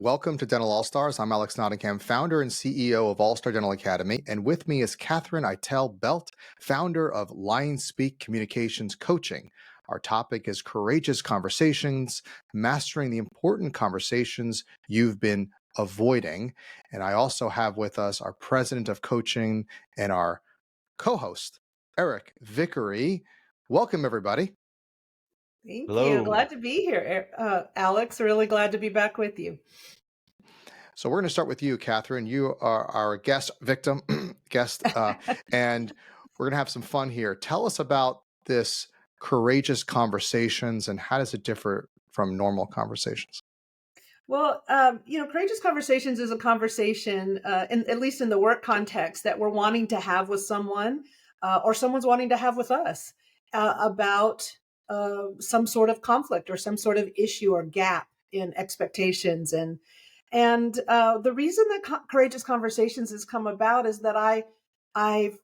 Welcome to Dental All Stars. I'm Alex Nottingham, founder and CEO of All Star Dental Academy. And with me is Katherine Eitel Belt, founder of LionSpeak Communications Coaching. Our topic is courageous conversations, mastering the important conversations you've been avoiding. And I also have with us our president of coaching and our co-host, Eric Vickery. Welcome, everybody. Thank Hello. you. Glad to be here, Alex. Really glad to be back with you. So we're going to start with you, Katherine. You are our guest victim, and we're going to have some fun here. Tell us about this courageous conversations and how does it differ from normal conversations? Well, courageous conversations is a conversation, at least in the work context, that we're wanting to have with someone or someone's wanting to have with us about some sort of conflict or some sort of issue or gap in expectations. And the reason that courageous conversations has come about is that I've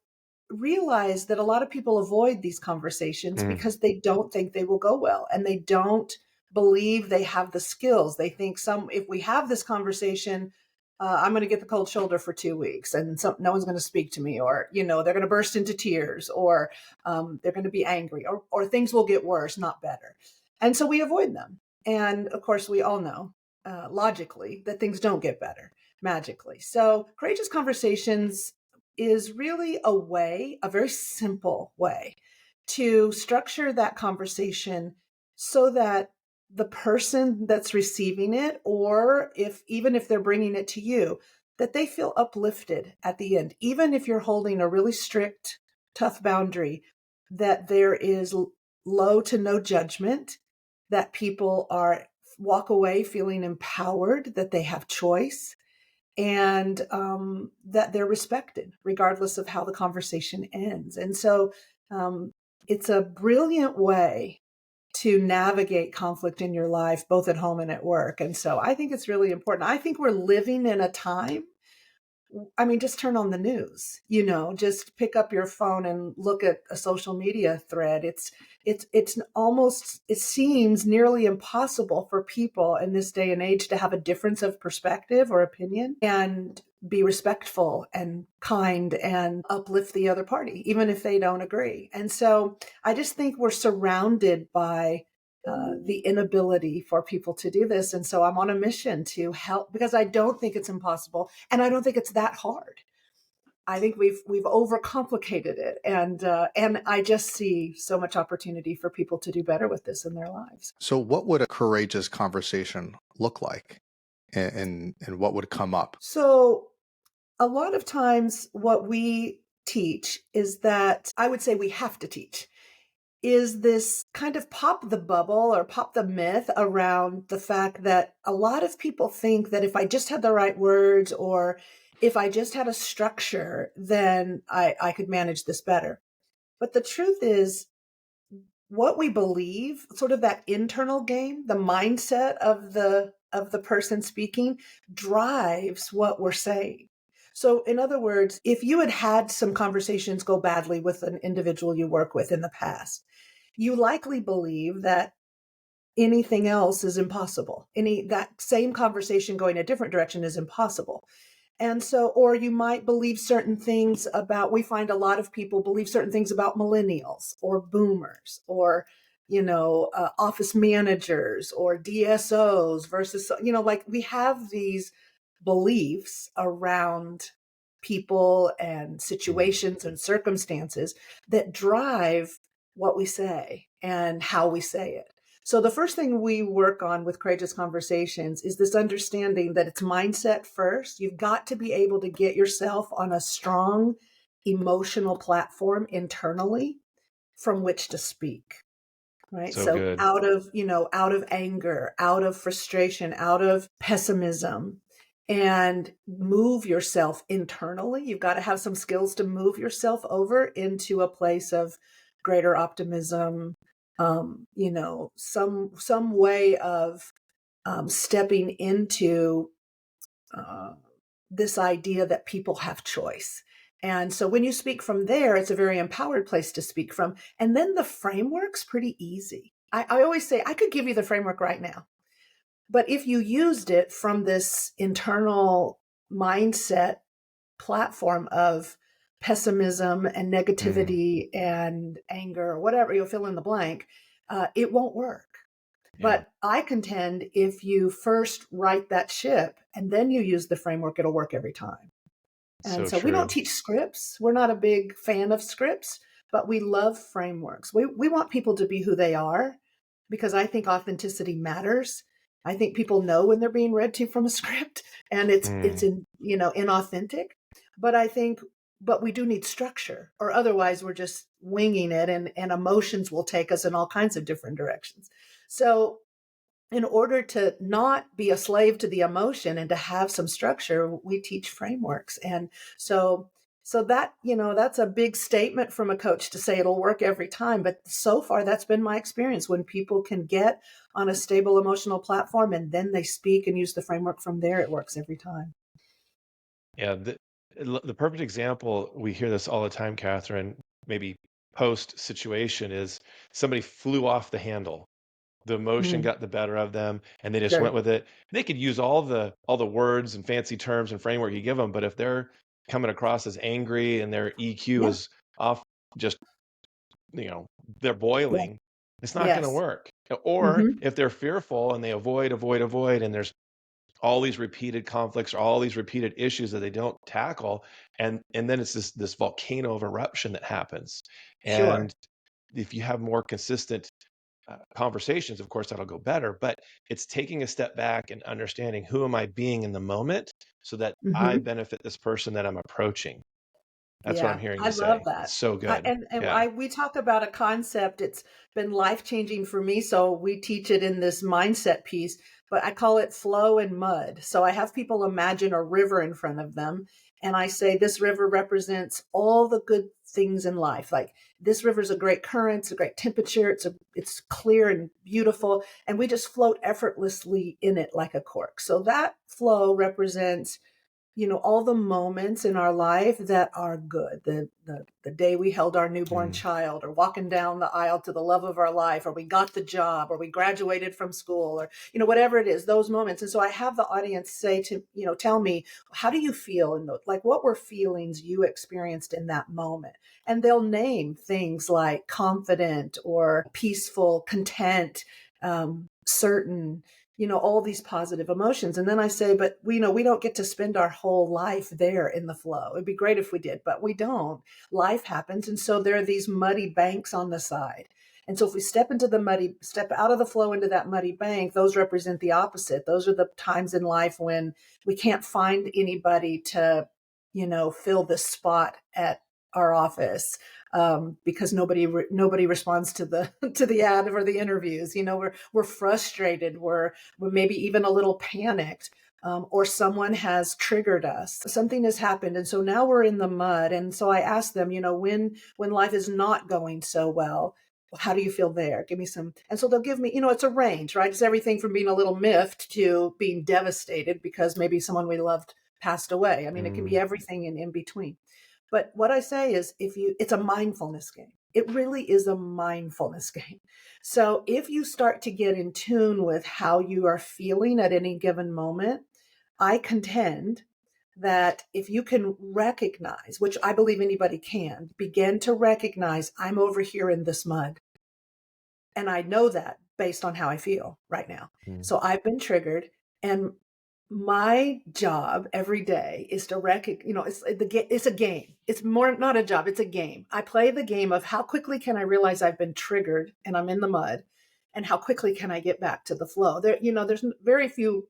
realized that a lot of people avoid these conversations because they don't think they will go well, and they don't believe they have the skills. They think if we have this conversation, I'm going to get the cold shoulder for 2 weeks, and no one's going to speak to me, or they're going to burst into tears, or they're going to be angry, or things will get worse, not better. And so we avoid them. And of course, we all know logically that things don't get better magically. So courageous conversations is really a very simple way to structure that conversation so that the person that's receiving it, or even if they're bringing it to you, that they feel uplifted at the end. Even if you're holding a really strict, tough boundary, that there is low to no judgment, that people walk away feeling empowered, that they have choice, and that they're respected regardless of how the conversation ends. And so it's a brilliant way to navigate conflict in your life, both at home and at work. And so I think it's really important. I think we're living in a time, just turn on the news, just pick up your phone and look at a social media thread. It seems nearly impossible for people in this day and age to have a difference of perspective or opinion and be respectful and kind and uplift the other party, even if they don't agree. And so I just think we're surrounded by the inability for people to do this. And so I'm on a mission to help, because I don't think it's impossible, and I don't think it's that hard. I think we've overcomplicated it, and I just see so much opportunity for people to do better with this in their lives. So what would a courageous conversation look like, and what would come up? So a lot of times what we teach is that, I would say we have to teach, is this kind of pop the bubble or pop the myth around the fact that a lot of people think that if I just had the right words, or if I just had a structure, then I could manage this better. But the truth is, what we believe, sort of that internal game, the mindset of the person speaking, drives what we're saying. So in other words, if you had some conversations go badly with an individual you work with in the past, you likely believe that anything else is impossible. That same conversation going a different direction is impossible. And so, or you might believe certain things we find a lot of people believe certain things about millennials or boomers, or, office managers or DSOs versus, we have these beliefs around people and situations and circumstances that drive what we say and how we say it. So the first thing we work on with courageous conversations is this understanding that it's mindset first. You've got to be able to get yourself on a strong emotional platform internally from which to speak. Right. So out of anger, out of frustration, out of pessimism, and move yourself internally. You've got to have some skills to move yourself over into a place of greater optimism, some way of stepping into this idea that people have choice. And so when you speak from there, it's a very empowered place to speak from. And then the framework's pretty easy. I always say, I could give you the framework right now, But if you used it from this internal mindset platform of pessimism and Mm, negativity and anger or whatever, you'll fill in the blank, it won't work. yeah, But I contend if you first write that ship and then you use the framework, it'll work every time. And so so we don't true. teach scripts. We're not a big fan of scripts, but we love frameworks. We want people to be who they are because I think authenticity matters. I think people know when they're being read to from a script and it's Mm, in, inauthentic. But I think but we do need structure or otherwise we're just winging it and emotions will take us in all kinds of different directions. So in order to not be a slave to the emotion and to have some structure, we teach frameworks. And so that, that's a big statement from a coach to say it'll work every time. But so far, that's been my experience. When people can get on a stable emotional platform and then they speak and use the framework from there, it works every time. yeah, the perfect example, we hear this all the time, Catherine, maybe post situation is somebody flew off the handle. The emotion Mm, got the better of them and they just went sure. with it. They could use all the words and fancy terms and framework you give them, but if they're coming across as angry and their EQ Yeah. is off, just, you know, they're Yeah. boiling, it's not going to Yes. work. Or Hmm. if they're fearful and they avoid, and there's all these repeated conflicts or all these repeated issues that they don't tackle, and then it's this volcano of eruption that happens. Sure. And if you have more consistent conversations, of course, that'll go better. But it's taking a step back and understanding who am I being in the moment so that I Hmm. benefit this person that I'm approaching. That's what I'm Yeah, hearing I you love say. that. It's so good. And Yeah. we talk about a concept. It's been life changing for me. So we teach it in this mindset piece, but I call it flow and mud. So I have people imagine a river in front of them, and I say this river represents all the good things in life. Like this river is a great current, it's a great temperature, it's clear and beautiful, and we just float effortlessly in it like a cork. So that flow represents all the moments in our life that are good. The day we held our newborn Mm, child, or walking down the aisle to the love of our life, or we got the job, or we graduated from school, or whatever it is, those moments. And so I have the audience say to tell me, how do you feel in those, like what were feelings you experienced in that moment? And they'll name things like confident or peaceful, content, certain, all these positive emotions. And then I say, but we don't get to spend our whole life there in the flow. It'd be great if we did, but we don't. Life happens. And so there are these muddy banks on the side. And so if we step out of the flow into that muddy bank, those represent the opposite. Those are the times in life when we can't find anybody to, fill this spot at our office, because nobody responds to the to the ad or the interviews. We're frustrated. We're maybe even a little panicked, or someone has triggered us. Something has happened, and so now we're in the mud. And so I ask them, when life is not going so well, how do you feel there? Give me some. And so they'll give me, it's a range, right? It's everything from being a little miffed to being devastated because maybe someone we loved passed away. I mean, it can be mm, everything in between. But what I say is, it's a mindfulness game. It really is a mindfulness game. So if you start to get in tune with how you are feeling at any given moment, I contend that if you can recognize, which I believe anybody can, begin to recognize, I'm over here in this mud. And I know that based on how I feel right now. mm. So I've been triggered, and my job every day is to it's a game. It's more not a job, it's a game. I play the game of how quickly can I realize I've been triggered and I'm in the mud, and how quickly can I get back to the flow. There's very few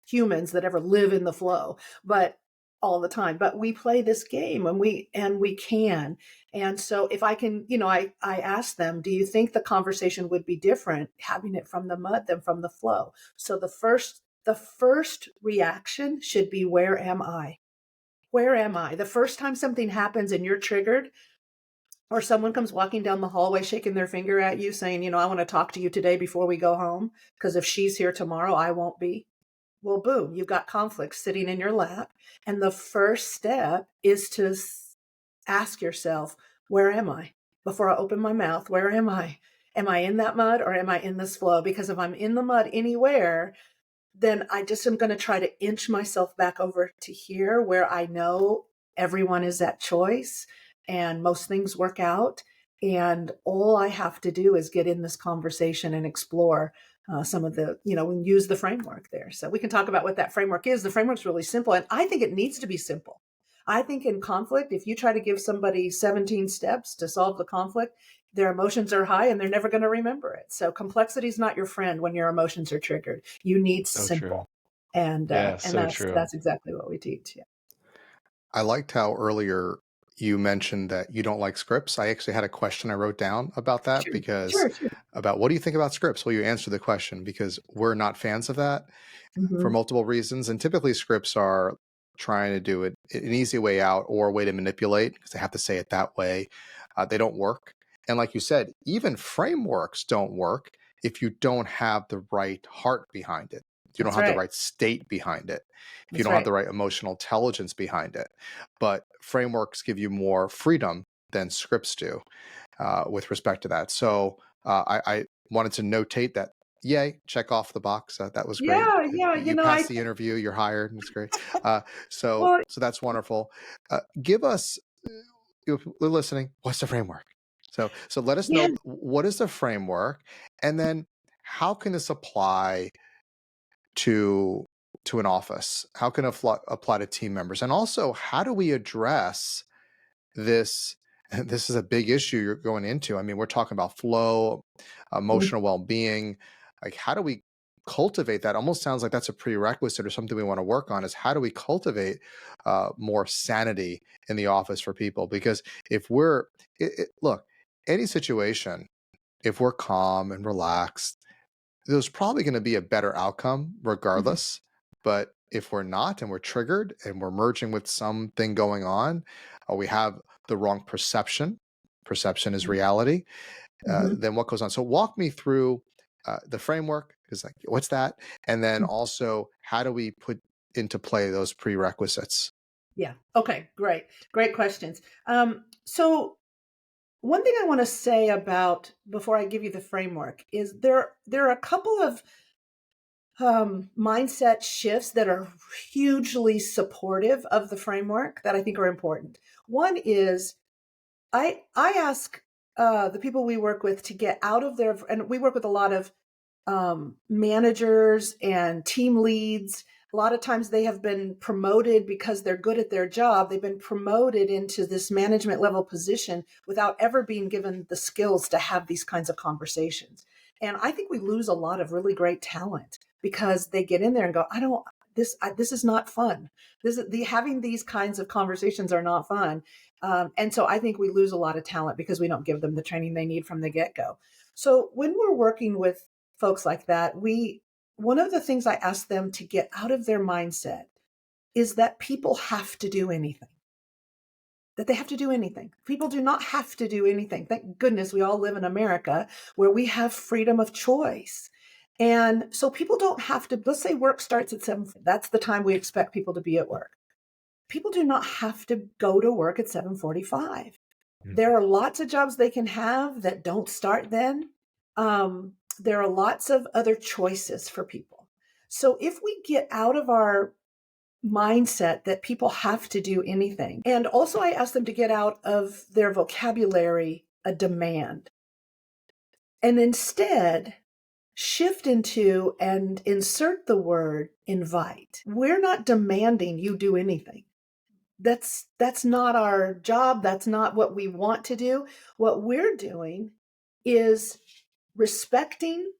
humans that ever live in the flow, but all the time. But we play this game, and we can. And so if I can, I ask them, do you think the conversation would be different having it from the mud than from the flow? So the first reaction should be, where am I? Where am I? The first time something happens and you're triggered, or someone comes walking down the hallway shaking their finger at you saying, I want to talk to you today before we go home, because if she's here tomorrow, I won't be. Well, boom, you've got conflict sitting in your lap. And the first step is to ask yourself, where am I? Before I open my mouth, where am I? Am I in that mud or am I in this flow? Because if I'm in the mud anywhere, then I just am going to try to inch myself back over to here where I know everyone is at choice and most things work out. And all I have to do is get in this conversation and explore some of the, and use the framework there. So we can talk about what that framework is. The framework's really simple, and I think it needs to be simple. I think in conflict, if you try to give somebody 17 steps to solve the conflict, their emotions are high and they're never going to remember it. So complexity is not your friend when your emotions are triggered. You need So true. simple. And Yeah, so true. that's exactly what we teach. Yeah. I liked how earlier you mentioned that you don't like scripts. I actually had a question I wrote down about that Sure. about what do you think about scripts? Well, you answered the question because we're not fans of that for Mm-hmm. multiple reasons. And typically scripts are trying to do it an easy way out or a way to manipulate because they have to say it that way. They don't work. And like you said, even frameworks don't work if you don't have the right heart behind it. If you don't That's have the right. right state behind it. If you That's don't have right. the right emotional intelligence behind it. But frameworks give you more freedom than scripts do with respect to that. So I wanted to notate that. Yay, check off the box. That was great. Yeah. Yeah. You passed the interview. You're hired. It's great. So Well, that's wonderful. Give us, if we're listening, what's the framework? So let us yeah. know what is the framework, and then how can this apply to an office? How can it apply to team members? And also, how do we address this? This is a big issue you're going into. I mean, we're talking about flow, emotional well-being. Like, how do we cultivate that? Almost sounds like that's a prerequisite or something we want to work on. Is how do we cultivate more sanity in the office for people? Because if we're look, any situation, if we're calm and relaxed, there's probably going to be a better outcome regardless. But if we're not and we're triggered and we're merging with something going on, or we have the wrong perception is reality, Mm-hmm. then what goes on? So walk me through the framework, because like, what's that? And then also, how do we put into play those prerequisites? Yeah. Okay. Great. Great questions. So one thing I want to say about before I give you the framework is there are a couple of mindset shifts that are hugely supportive of the framework that I think are important. One is I ask the people we work with to get out of their, and we work with a lot of managers and team leads. A lot of times they have been promoted because they're good at their job. They've been promoted into this management level position without ever being given the skills to have these kinds of conversations. And I think we lose a lot of really great talent because they get in there and go, this is not fun. Having these kinds of conversations are not fun. And so I think we lose a lot of talent because we don't give them the training they need from the get-go. So when we're working with folks like that, one of the things I ask them to get out of their mindset is that people have to do anything. That they have to do anything. People do not have to do anything. Thank goodness we all live in America where we have freedom of choice. And so people don't have to, let's say work starts at 7. That's the time we expect people to be at work. People do not have to go to work at 7:45. There are lots of jobs they can have that don't start then. There are lots of other choices for people. So if we get out of our mindset that people have to do anything, and also I ask them to get out of their vocabulary a demand, and instead shift into and insert the word invite. We're not demanding you do anything. That's not our job. That's not what we want to do. What we're doing is respecting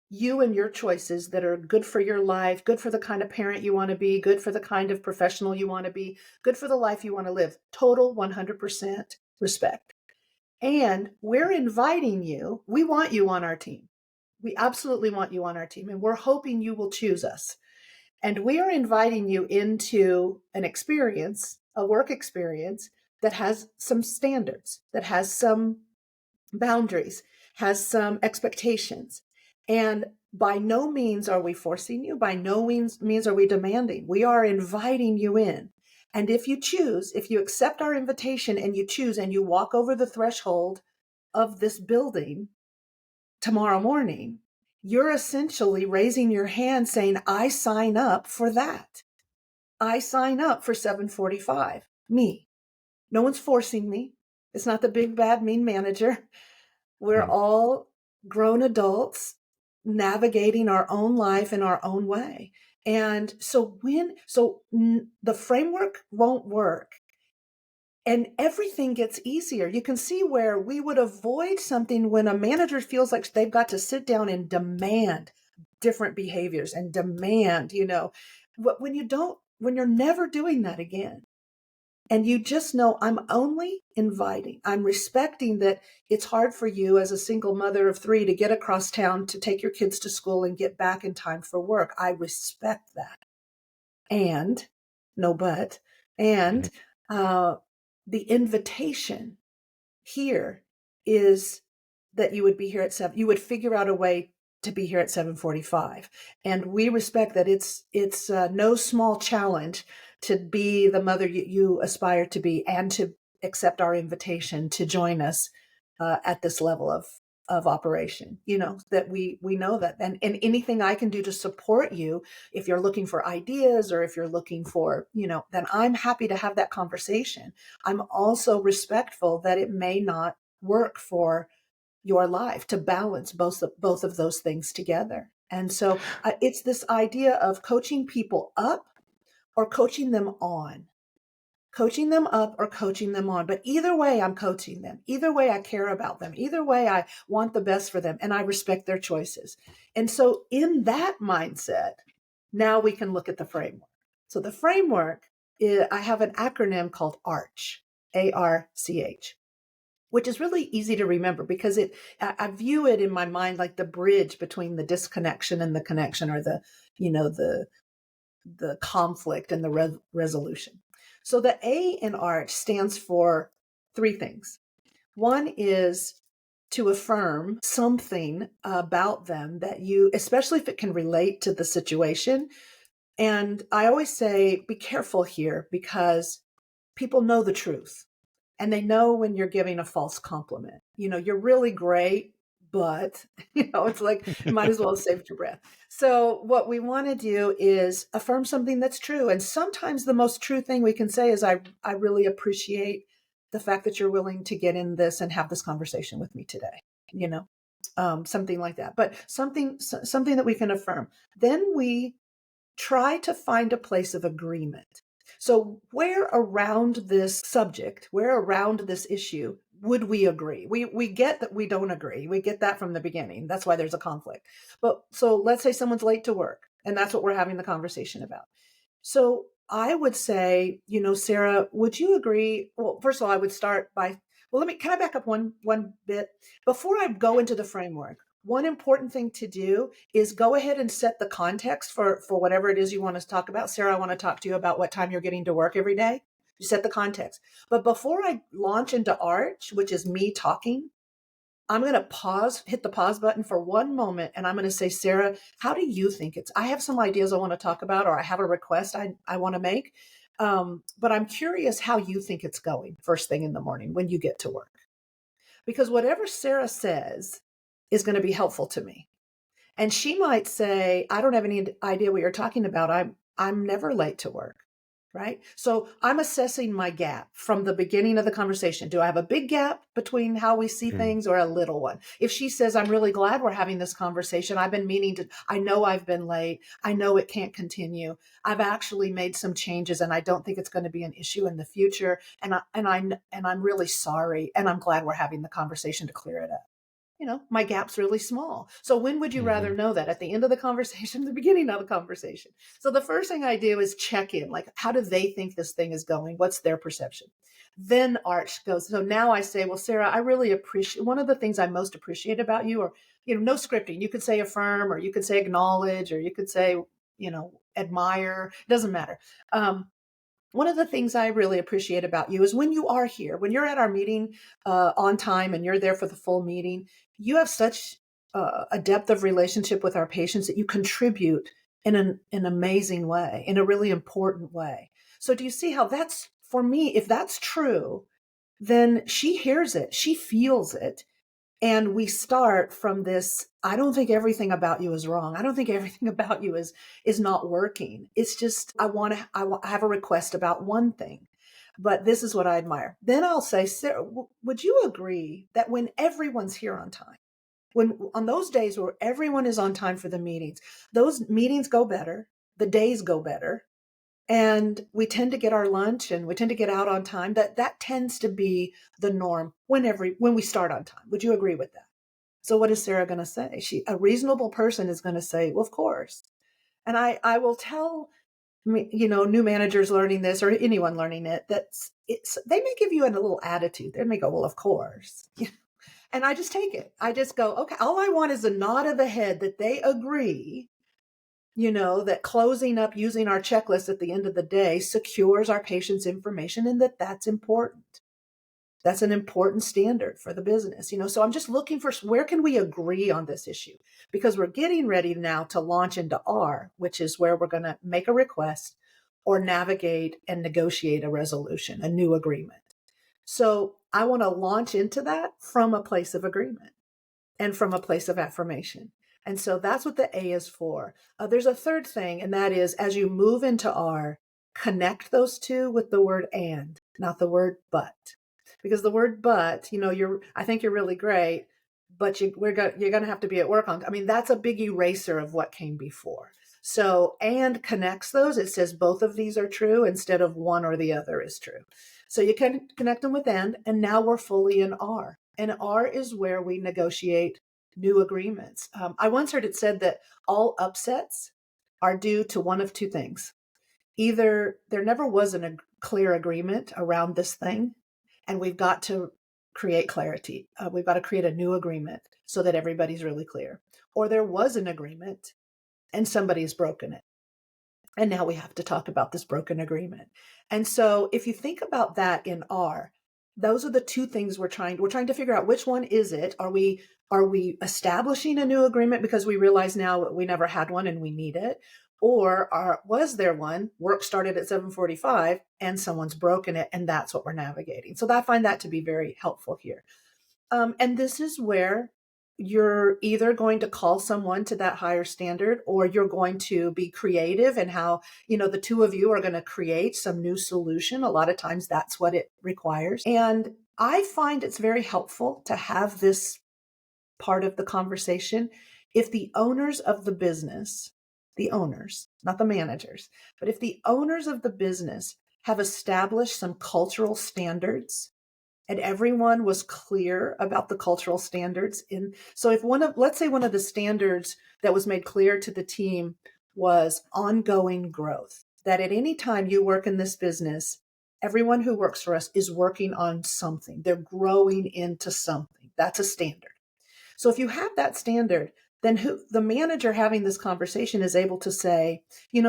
you and your choices that are good for your life, good for the kind of parent you want to be, good for the kind of professional you want to be, good for the life you want to live. Total 100% respect. And we're inviting you. We want you on our team. We absolutely want you on our team. And we're hoping you will choose us. And we are inviting you into an experience, a work experience that has some standards, that has some boundaries, has some expectations. And by no means are we forcing you. By no means are we demanding. We are inviting you in. And if you choose, if you accept our invitation and you choose and you walk over the threshold of this building tomorrow morning, you're essentially raising your hand saying, I sign up for that. I sign up for 7:45. Me. No one's forcing me. It's not the big, bad, mean manager. We're all grown adults navigating our own life in our own way. And so the framework won't work and everything gets easier. You can see where we would avoid something when a manager feels like they've got to sit down and demand different behaviors and demand, when you're never doing that again. And you just know I'm only inviting, I'm respecting that it's hard for you as a single mother of 3 to get across town to take your kids to school and get back in time for work. I respect that. And no, but, and the invitation here is that you would be here at 7, you would figure out a way to be here at 7:45. And we respect that it's no small challenge to be the mother you aspire to be and to accept our invitation to join us at this level of operation, that we know that. And anything I can do to support you, if you're looking for ideas or if you're looking for, then I'm happy to have that conversation. I'm also respectful that it may not work for your life to balance both of those things together. And so it's this idea of coaching people up or coaching them on. Coaching them up or coaching them on. But either way, I'm coaching them. Either way, I care about them. Either way, I want the best for them and I respect their choices. And so in that mindset, now we can look at the framework. So the framework, I have an acronym called ARCH, ARCH, which is really easy to remember because I view it in my mind like the bridge between the disconnection and the connection, or the conflict and the resolution. So the A in ARCH stands for 3 things. One is to affirm something about them that you, especially if it can relate to the situation. And I always say, be careful here because people know the truth and they know when you're giving a false compliment. You're really great, but it's like, you might as well have saved your breath. So what we want to do is affirm something that's true. And sometimes the most true thing we can say is, I really appreciate the fact that you're willing to get in this and have this conversation with me today, something like that, but something that we can affirm. Then we try to find a place of agreement. So where around this subject, where around this issue would we agree? We get that we don't agree. We get that from the beginning. That's why there's a conflict. But so let's say someone's late to work, and that's what we're having the conversation about. So I would say, Sarah, would you agree? Well, first of all, I would start by, can I back up one bit? Before I go into the framework, one important thing to do is go ahead and set the context for whatever it is you want to talk about. Sarah, I want to talk to you about what time you're getting to work every day. You set the context. But before I launch into ARCH, which is me talking, I'm going to hit the pause button for one moment. And I'm going to say, Sarah, how do you think I have some ideas I want to talk about, or I have a request I want to make. But I'm curious how you think it's going first thing in the morning when you get to work. Because whatever Sarah says is going to be helpful to me. And she might say, I don't have any idea what you're talking about. I'm never late to work, right? So I'm assessing my gap from the beginning of the conversation. Do I have a big gap between how we see things, or a little one? If she says, I'm really glad we're having this conversation. I've been meaning to, I know I've been late. I know it can't continue. I've actually made some changes and I don't think it's going to be an issue in the future. And I'm really sorry. And I'm glad we're having the conversation to clear it up. My gap's really small. So when would you rather know that? At the end of the conversation, the beginning of the conversation? So the first thing I do is check in, like, how do they think this thing is going? What's their perception? Then Arch goes, so now I say, well, Sarah, I really appreciate, one of the things I most appreciate about you, or, no scripting. You could say affirm, or you could say acknowledge, or you could say, admire. It doesn't matter. One of the things I really appreciate about you is when you are here, when you're at our meeting on time and you're there for the full meeting, you have such a depth of relationship with our patients that you contribute in an amazing way, in a really important way. So do you see how that's, for me, if that's true, then she hears it, she feels it. And we start from this, I don't think everything about you is wrong. I don't think everything about you is not working. It's just, I have a request about one thing, but this is what I admire. Then I'll say, Sarah, would you agree that when everyone's here on time, when on those days where everyone is on time for the meetings, those meetings go better, the days go better, and we tend to get our lunch and we tend to get out on time. That tends to be the norm when we start on time. Would you agree with that? So what is Sarah going to say? A reasonable person is going to say, well, of course. And I will tell new managers learning this or anyone learning it, they may give you a little attitude. They may go, well, of course. And I just take it. I just go, okay, all I want is a nod of the head that they agree, that closing up using our checklist at the end of the day secures our patient's information and that's important. That's an important standard for the business, so I'm just looking for where can we agree on this issue, because we're getting ready now to launch into R, which is where we're going to make a request or navigate and negotiate a resolution, a new agreement. So I want to launch into that from a place of agreement and from a place of affirmation. And so that's what the A is for. There's a third thing, and that is as you move into R, connect those two with the word and, not the word but. Because the word but, I think you're really great, but you're going to have to be at work on. That's a big eraser of what came before. So and connects those. It says both of these are true instead of one or the other is true. So you can connect them with and now we're fully in R. And R is where we negotiate new agreements. I once heard it said that all upsets are due to one of two things. Either there never was a clear agreement around this thing, and we've got to create clarity. We've got to create a new agreement so that everybody's really clear. Or there was an agreement and somebody's broken it. And now we have to talk about this broken agreement. And so if you think about that in R, those are the two things we're trying to figure out. Which one is it? Are we establishing a new agreement because we realize now we never had one and we need it? Or was there one, work started at 7:45 and someone's broken it, and that's what we're navigating. So I find that to be very helpful here. And this is where you're either going to call someone to that higher standard, or you're going to be creative in how, the two of you are going to create some new solution. A lot of times that's what it requires. And I find it's very helpful to have this part of the conversation if the owners of the business, the owners, not the managers, but if the owners of the business have established some cultural standards and everyone was clear about the cultural standards. So if let's say one of the standards that was made clear to the team was ongoing growth, that at any time you work in this business, everyone who works for us is working on something. They're growing into something. That's a standard. So if you have that standard, then the manager having this conversation is able to say,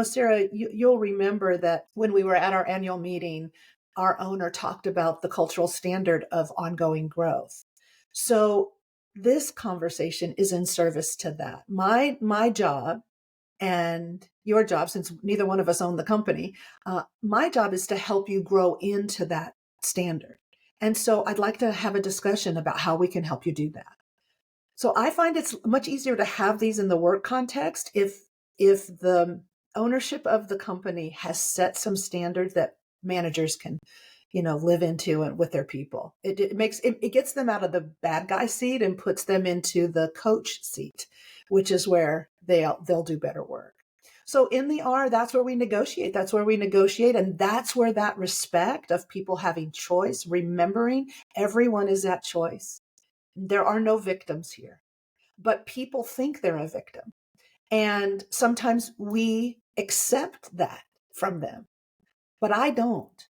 Sarah, you'll remember that when we were at our annual meeting, our owner talked about the cultural standard of ongoing growth. So this conversation is in service to that. My job and your job, since neither one of us own the company, my job is to help you grow into that standard. And so I'd like to have a discussion about how we can help you do that. So I find it's much easier to have these in the work context if the ownership of the company has set some standards that managers can, live into and with their people. It gets them out of the bad guy seat and puts them into the coach seat, which is where they'll do better work. So in the R, that's where we negotiate. That's where we negotiate. And that's where that respect of people having choice, remembering everyone is at choice. There are no victims here, but people think they're a victim. And sometimes we accept that from them, but I don't.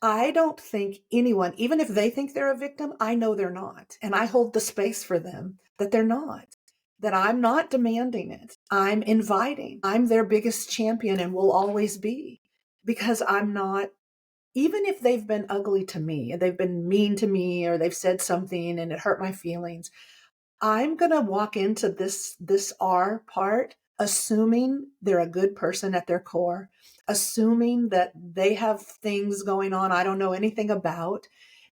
I don't think anyone, even if they think they're a victim, I know they're not. And I hold the space for them that they're not, that I'm not demanding it. I'm inviting. I'm their biggest champion and will always be, because I'm not, even if they've been ugly to me and they've been mean to me or they've said something and it hurt my feelings, I'm going to walk into this R part assuming they're a good person at their core, assuming that they have things going on I don't know anything about,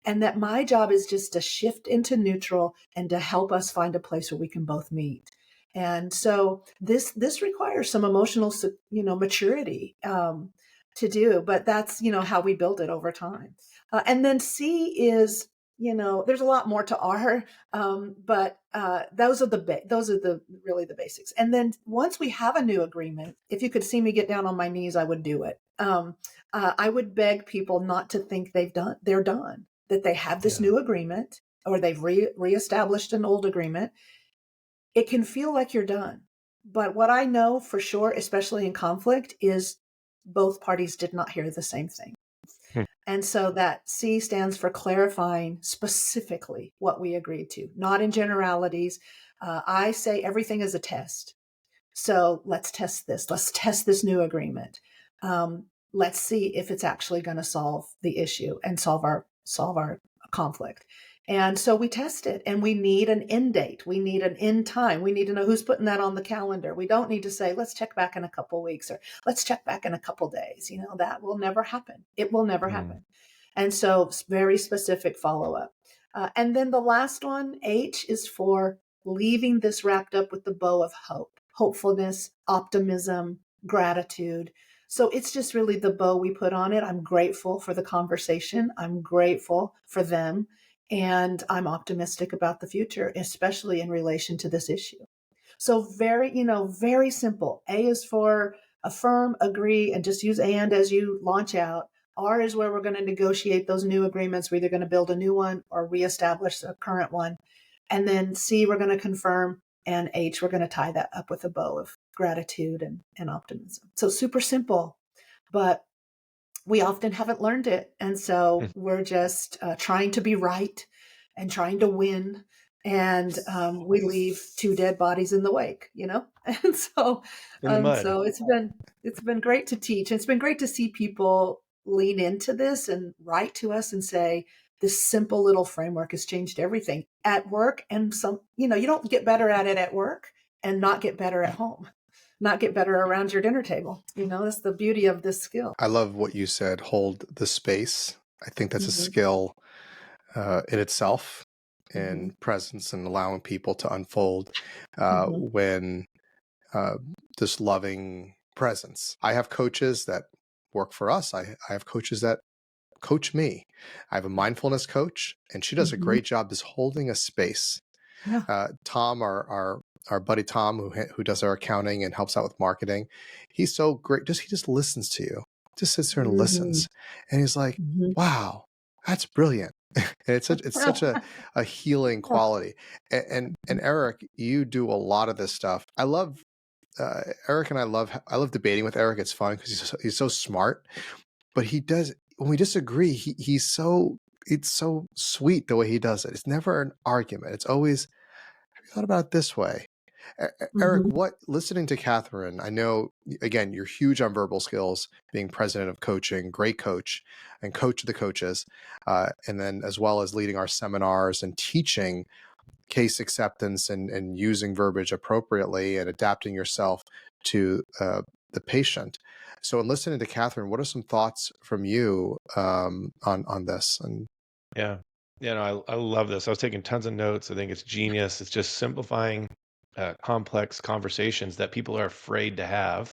and that my job is just to shift into neutral and to help us find a place where we can both meet. And so this requires some emotional, maturity to do, but that's how we build it over time. And then C is, there's a lot more to R, but those are really the basics. And then once we have a new agreement, if you could see me get down on my knees, I would do it. I would beg people not to think they're done, that they have this new agreement or they've reestablished an old agreement. It can feel like you're done. But what I know for sure, especially in conflict, is both parties did not hear the same thing. And so that C stands for clarifying specifically what we agreed to, not in generalities. I say everything is a test. So let's test this. Let's test this new agreement. Let's see if it's actually going to solve the issue and solve our conflict. And so we test it, and we need an end date. We need an end time. We need to know who's putting that on the calendar. We don't need to say, let's check back in a couple of weeks or let's check back in a couple of days. That will never happen. It will never happen. And so very specific follow-up. And then the last one, H, is for leaving this wrapped up with the bow of hope, hopefulness, optimism, gratitude. So it's just really the bow we put on it. I'm grateful for the conversation. I'm grateful for them. And I'm optimistic about the future, especially in relation to this issue. So very simple. A is for affirm, agree, and just use and as you launch out. R is where we're going to negotiate those new agreements. We're either going to build a new one or reestablish a current one. And then C, we're going to confirm. And H, we're going to tie that up with a bow of gratitude and optimism. So super simple, but we often haven't learned it. And so we're just trying to be right and trying to win. And we leave two dead bodies in the wake, And so, In the mud. so it's been great to teach. It's been great to see people lean into this and write to us and say, this simple little framework has changed everything at work. And you don't get better at it at work and not get better at home. Not get better around your dinner table. That's the beauty of this skill. I love what you said, hold the space. I think that's a skill in itself, in presence and allowing people to unfold when this loving presence. I have coaches that work for us. I have coaches that coach me. I have a mindfulness coach, and she does a great job just holding a space. Yeah. Tom, our buddy Tom, who does our accounting and helps out with marketing, he's so great. He just listens to you. Just sits there and listens, and he's like, "Wow, that's brilliant." And it's such a healing quality. And Eric, you do a lot of this stuff. I love Eric, and I love debating with Eric. It's fun because he's so smart, but he does, when we disagree, it's so sweet the way he does it. It's never an argument. It's always, have you thought about it this way? Eric, listening to Katherine, I know, again, you're huge on verbal skills, being president of coaching, great coach, and coach of the coaches, and then as well as leading our seminars and teaching case acceptance and using verbiage appropriately and adapting yourself to the patient. So in listening to Katherine, what are some thoughts from you on this? And I love this. I was taking tons of notes. I think it's genius. It's just simplifying complex conversations that people are afraid to have.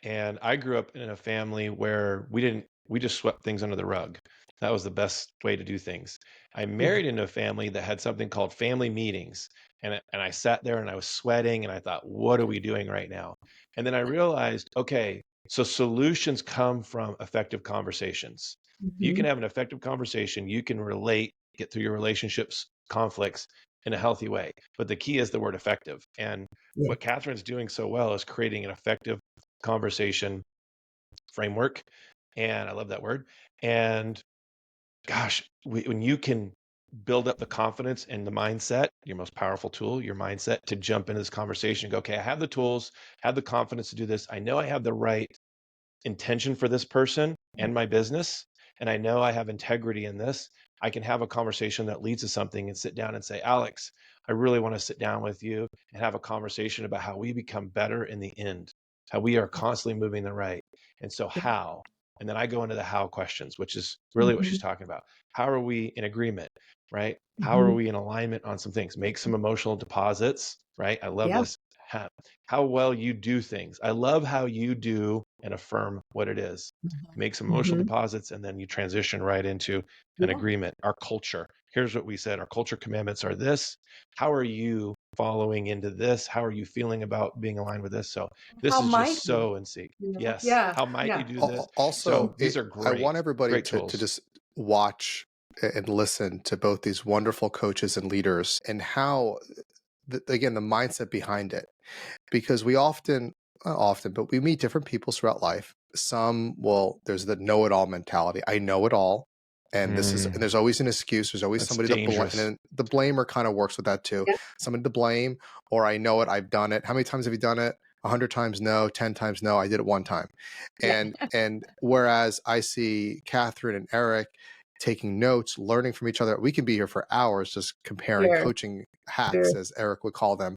And I grew up in a family where we just swept things under the rug. That was the best way to do things. I married into a family that had something called family meetings. And I sat there and I was sweating and I thought, what are we doing right now? And then I realized, okay, so solutions come from effective conversations. You can have an effective conversation. You can relate, get through your relationships, conflicts in a healthy way. But the key is the word effective. And what Katherine's doing so well is creating an effective conversation framework. And I love that word. And gosh, when you can build up the confidence and the mindset, your most powerful tool, your mindset, to jump into this conversation and go, okay, I have the tools, have the confidence to do this. I know I have the right intention for this person and my business. And I know I have integrity in this. I can have a conversation that leads to something and sit down and say, Alex, I really want to sit down with you and have a conversation about how we become better in the end, how we are constantly moving the right. And so how? And then I go into the how questions, which is really what she's talking about. How are we in agreement, right? How are we in alignment on some things? Make some emotional deposits, right? I love Yeah. this. How well you do things. I love how you do and affirm what it is. Make some emotional deposits, and then you transition right into an agreement. Our culture. Here's what we said. Our culture commandments are this. How are you following into this? How are you feeling about being aligned with this? So this How is might just you? so in sync. You know? Yes. Yeah. How might you Yeah. do this? So Also, these are I want everybody great to tools. just watch and listen to both these wonderful coaches and leaders and how, again, the mindset behind it. Because we often, not often, but we meet different people throughout life. Some will, there's the know-it-all mentality. I know it all. And and there's always an excuse. There's always That's somebody to blame. And dangerous. then the blamer kind of works with that too. Yeah. Somebody to blame, or I know it, I've done it. How many times have you done it? 100 times no, 10 times no. I did it one time. Yeah. And whereas I see Katherine and Eric taking notes, learning from each other, we can be here for hours just comparing Sure. coaching hacks, as Eric would call them.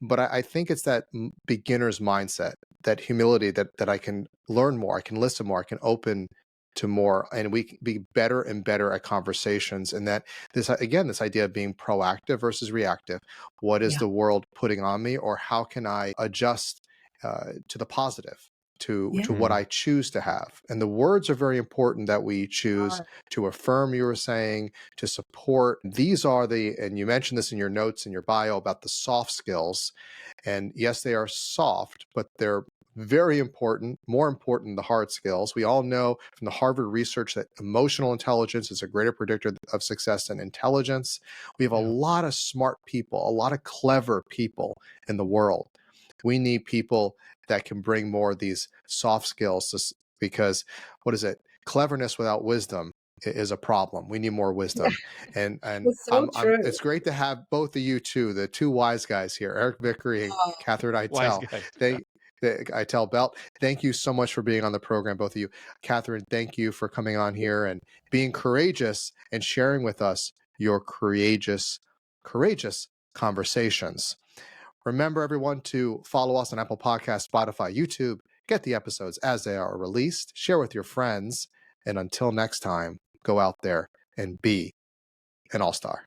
But I think it's that beginner's mindset, that humility, that I can learn more, I can listen more, I can open to more, and we can be better and better at conversations. And that this, again, this idea of being proactive versus reactive. What is Yeah. the world putting on me, or how can I adjust to the positive, to what I choose to have? And the words are very important that we choose to affirm, you were saying, to support. These are and you mentioned this in your notes in your bio about the soft skills. And yes, they are soft, but they're very important, more important than the hard skills. We all know from the Harvard research that emotional intelligence is a greater predictor of success than intelligence. We have a lot of smart people, a lot of clever people in the world. We need people that can bring more of these soft skills, because what is it? Cleverness without wisdom is a problem. We need more wisdom. And It's so true. it's great to have both of you two, the two wise guys here, Eric Vickery and Oh, Katherine Wise Eitel. guys. Eitel Belt, thank you so much for being on the program, both of you. Katherine, thank you for coming on here and being courageous and sharing with us your courageous conversations. Remember, everyone, to follow us on Apple Podcasts, Spotify, YouTube. Get the episodes as they are released. Share with your friends. And until next time, go out there and be an all-star.